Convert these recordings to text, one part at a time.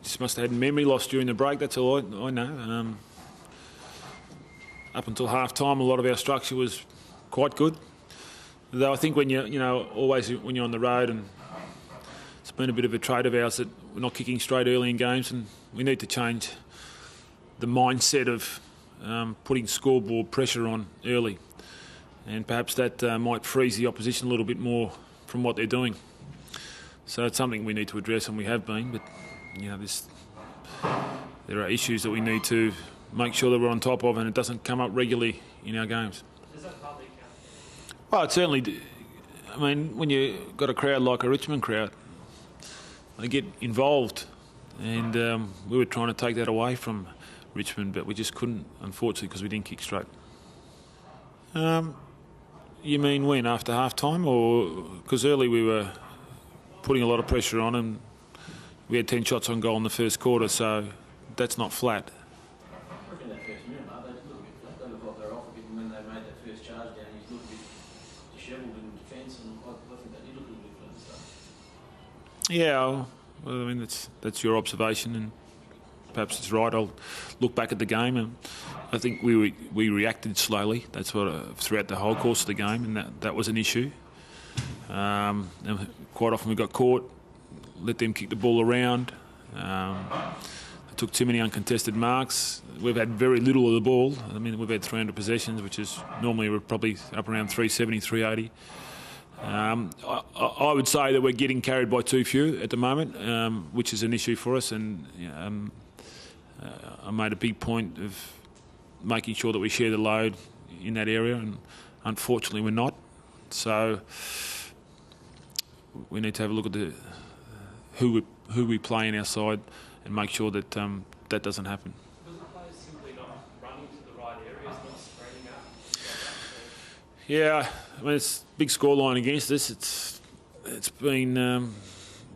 just must have had memory loss during the break. That's all I know. Up until half time, a lot of our structure was quite good. Though I think when always when you're on the road, and it's been a bit of a trait of ours that we're not kicking straight early in games, and we need to change the mindset of putting scoreboard pressure on early, and perhaps that might freeze the opposition a little bit more from what they're doing. So it's something we need to address, and we have been. But there are issues that we need to make sure that we're on top of, and it doesn't come up regularly in our games. Does that partly count? Well, it certainly. I mean, when you've got a crowd like a Richmond crowd, they get involved, and we were trying to take that away from Richmond, but we just couldn't, unfortunately, because we didn't kick straight. You mean when? After half time? Or because early we were putting a lot of pressure on, and we had 10 shots on goal in the first quarter, so that's not flat. I reckon that first minute, Mark, they looked a bit flat. They looked like they were off a bit, and when they made that first charge down, he looked a bit dishevelled in defence, and I think that did look a little bit flat and stuff. Yeah, well, I mean, that's your observation, and perhaps it's right. I'll look back at the game, and I think we reacted slowly. That's what throughout the whole course of the game, and that was an issue. And quite often we got caught, let them kick the ball around. Took too many uncontested marks. We've had very little of the ball. I mean, we've had 300 possessions, which is normally we're probably up around 370, 380. I would say that we're getting carried by too few at the moment, which is an issue for us. And I made a big point of making sure that we share the load in that area, and unfortunately we're not. So we need to have a look at who we play in our side and make sure that that doesn't happen. Was the players simply not running to the right areas, not spreading out? Yeah, I mean, it's a big scoreline against us. It's been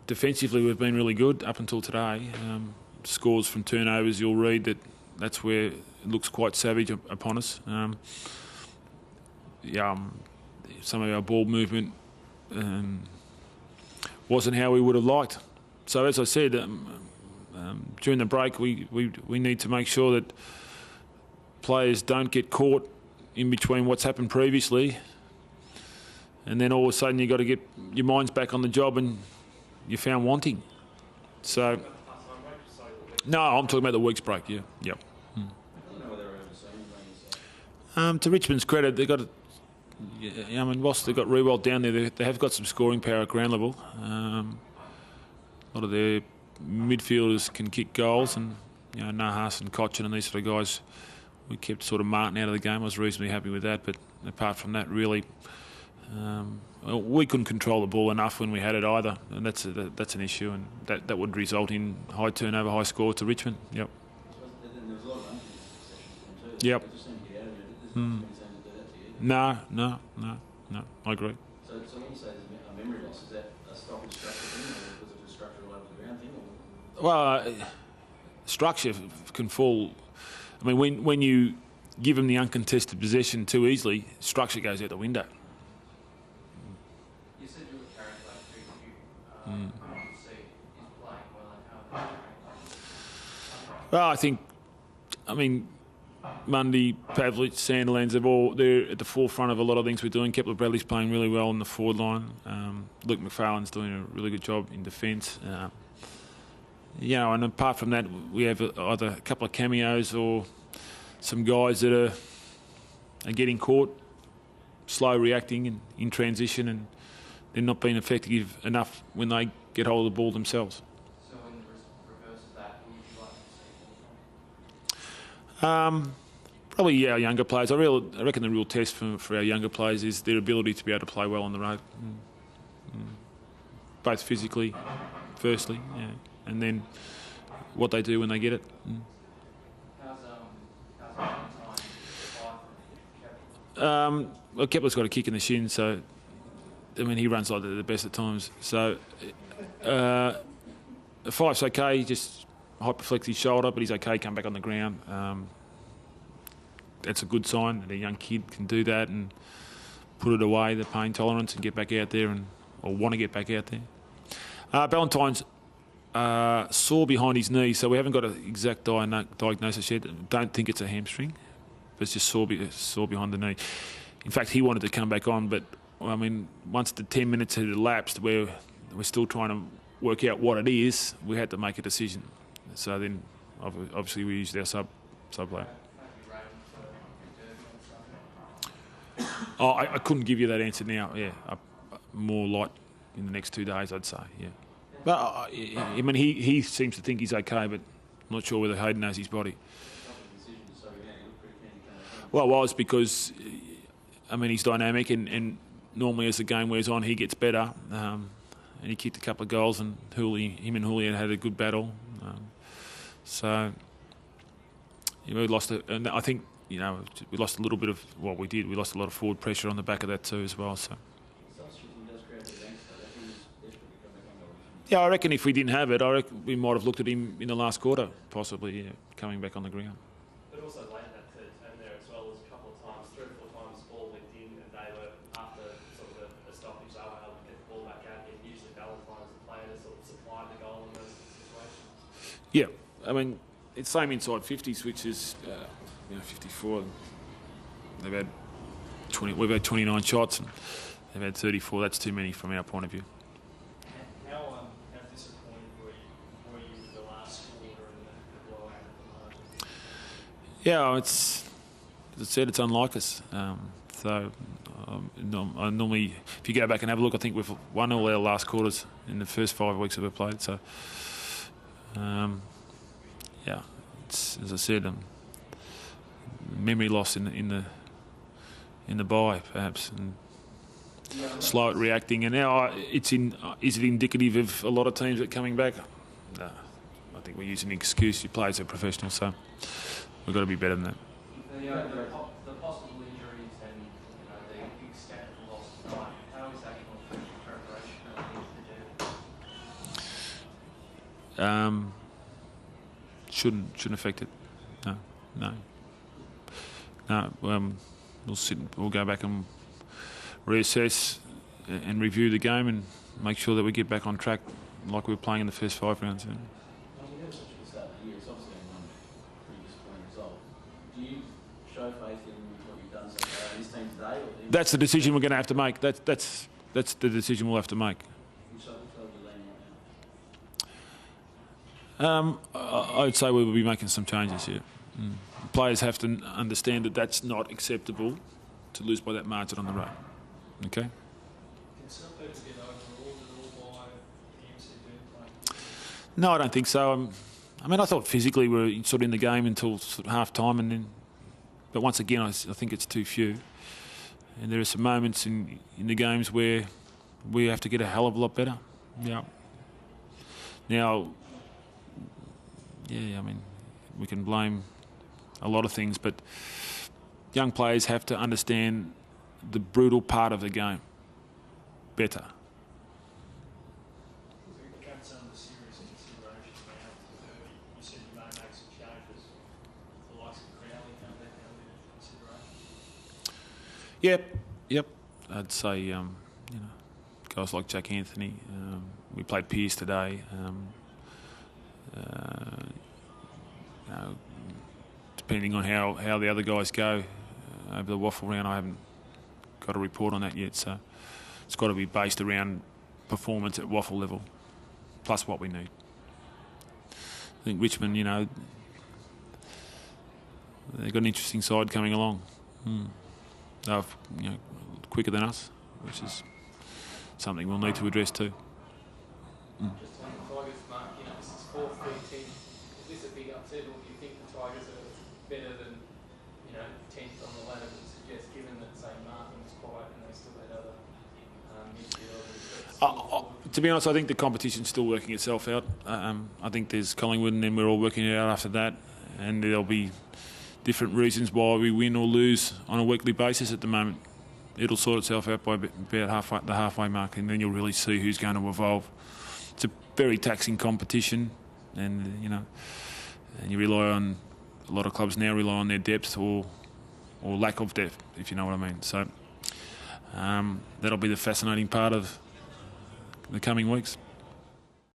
defensively we've been really good up until today. Scores from turnovers, you'll read that's where it looks quite savage upon us. Some of our ball movement wasn't how we would have liked. So as I said, during the break, we need to make sure that players don't get caught in between what's happened previously, and then all of a sudden you've got to get your minds back on the job and you're found wanting. So, no, I'm talking about the week's break, yeah. Yep. To Richmond's credit, they've got whilst they've got Rewald down there, they have got some scoring power at ground level. A lot of their midfielders can kick goals, and Nahas and Cochin and these sort of guys, we kept sort of Martin out of the game. I was reasonably happy with that, but apart from that, really, we couldn't control the ball enough when we had it either, and that's an issue, and that would result in high turnover, high score to Richmond. Yep. There was a lot of unfinished possessions Yep. too. They just seemed to get out of it. There's nothing to do that to you. No, I agree. So when you say there's a memory loss, is that a stock and structure thing, or was it a structural over the ground thing? Or? Well, structure can fall. I mean, when you give them the uncontested possession too easily, structure goes out the window. You said you were carried by too few. I want to see is playing well and how. Well, Mundy, Pavlich, Sandilands, they're at the forefront of a lot of things we're doing. Kepler Bradley's playing really well in the forward line. Luke McFarlane's doing a really good job in defence. And apart from that, we have either a couple of cameos or some guys that are getting caught, slow reacting and in transition, and they're not being effective enough when they get hold of the ball themselves. So in reverse of that, who would you like to see more? Probably our younger players. I reckon the real test for our younger players is their ability to be able to play well on the road. Both physically, firstly, and then what they do when they get it. Well, Kepler's got a kick in the shin, so he runs like the best at times. So Fife's okay, he just hyperflex his shoulder, but he's okay, come back on the ground. That's a good sign that a young kid can do that and put it away, the pain tolerance, and get back out there or want to get back out there. Ballantyne's sore behind his knee, so we haven't got an exact diagnosis yet. Don't think it's a hamstring, but it's just sore behind the knee. In fact, he wanted to come back on, but I mean, once the 10 minutes had elapsed, we're still trying to work out what it is. We had to make a decision. So then, obviously, we used our sub player. Oh, I couldn't give you that answer now. Yeah, more light in the next 2 days, I'd say. Yeah, but I mean, he seems to think he's okay, but I'm not sure whether Hayden knows his body. Well, it's because I mean he's dynamic, and normally as the game wears on, he gets better. And he kicked a couple of goals, and him and Julian had a good battle. So we lost it, and I think. We lost a little bit of what we did. We lost a lot of forward pressure on the back of that too as well. So, yeah, I reckon if we didn't have it, we might have looked at him in the last quarter, possibly coming back on the ground. But also late in that third term there as well, was a couple of times, 3 or 4 times, the ball went in, and they were after sort of a stoppage, they were able to get the ball back out. And usually Valentine's the player to sort of supply the goal in those situations. Yeah, I mean it's same inside 50s, which is. 54. They've had 20. We've had 29 shots, and they've had 34. That's too many from our point of view. How disappointed were you with the last quarter and the blowout at the margin? Yeah, as I said, it's unlike us. So I normally, if you go back and have a look, I think we've won all our last quarters in the first 5 weeks that we've played. So it's, as I said. Memory loss in the bye, perhaps, and slow at reacting. And now is it indicative of a lot of teams that are coming back? No, I think we're using an excuse. You play as a professional, so we've got to be better than that. The possible injuries and the extent of the loss tonight, how is that going to affect preparation of the Shouldn't affect it. No. We'll go back and reassess and review the game and make sure that we get back on track like we were playing in the first 5 rounds. Yeah. Do you show faith in what you've done so far in this team today? That's the decision we're going to have to make. That's the decision we'll have to make. I would say we will be making some changes here. Players have to understand that that's not acceptable to lose by that margin on the road. Okay? Can some people get overruled at all by the MCB play? No, I don't think so. I mean, I thought physically we were sort of in the game until sort of half time, and then. But once again, I think it's too few. And there are some moments in the games where we have to get a hell of a lot better. Yeah. Now. Yeah, I mean, we can blame a lot of things, but young players have to understand the brutal part of the game better. It becomes under serious consideration now to 30. You said you may make some changes. The likes of Crowley come back under consideration? Yep. I'd say, guys like Jack Anthony. We played Pearce today. Depending on how the other guys go over the waffle round, I haven't got a report on that yet. So it's got to be based around performance at waffle level, plus what we need. I think Richmond, they've got an interesting side coming along. They're quicker than us, which is something we'll need to address too. Just on the Tigers, Mark, this is 4th team. Is this a big upset, or do you think the Tigers are better than 10th on the ladder would suggest, given that, say, Martin was quiet and they still had other midfielders? To be honest, I think the competition's still working itself out. I think there's Collingwood, and then we're all working it out after that, and there'll be different reasons why we win or lose on a weekly basis at the moment. It'll sort itself out by about the halfway mark, and then you'll really see who's going to evolve. It's a very taxing competition, and and you rely on, a lot of clubs now rely on their depth or lack of depth, if you know what I mean. So that'll be the fascinating part of the coming weeks.